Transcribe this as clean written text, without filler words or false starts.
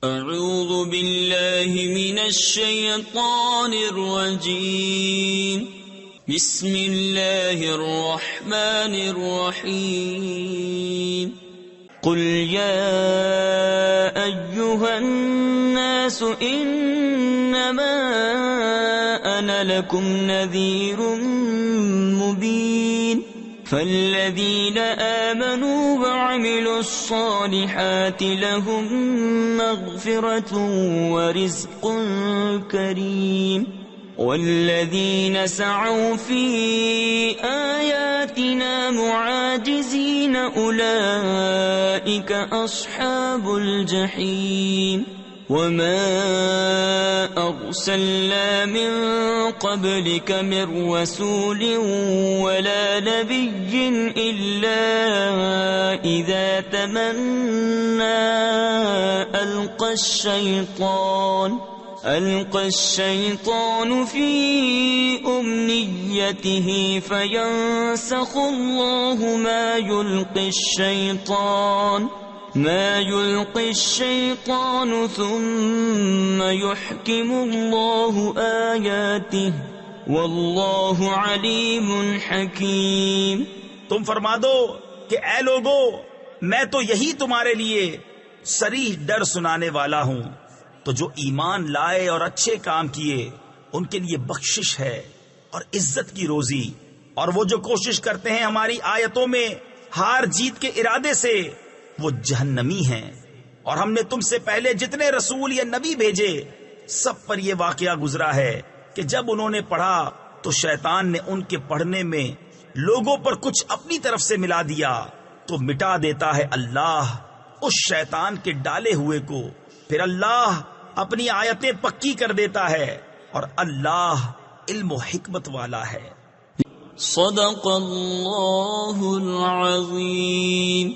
اعوذ باللہ من الشیطان الرجیم بسم اللہ الرحمن الرحیم قل یا ایہا الناس انما انا لکم نذیر مبین فالذین آمنوا وعملوا الصالحات لهم مغفرة ورزق کریم والذین سعوا فی آیاتنا معاجزین اولئک اصحاب الجحیم وما أرسلنا من قبلك من رسول ولا نبي إلا إذا تمنى ألقى الشيطان في أمنيته فينسخ الله ما يلقي الشيطان ثم يحكم الله آياته والله عليم حكيم۔ تم فرما دو کہ اے لوگو، میں تو یہی تمہارے لیے صریح ڈر سنانے والا ہوں، تو جو ایمان لائے اور اچھے کام کیے ان کے لیے بخشش ہے اور عزت کی روزی، اور وہ جو کوشش کرتے ہیں ہماری آیتوں میں ہار جیت کے ارادے سے وہ جہنمی ہیں۔ اور ہم نے تم سے پہلے جتنے رسول یا نبی بھیجے سب پر یہ واقعہ گزرا ہے کہ جب انہوں نے پڑھا تو شیطان نے ان کے پڑھنے میں لوگوں پر کچھ اپنی طرف سے ملا دیا، تو مٹا دیتا ہے اللہ اس شیطان کے ڈالے ہوئے کو، پھر اللہ اپنی آیتیں پکی کر دیتا ہے، اور اللہ علم و حکمت والا ہے۔ صدق اللہ العظیم۔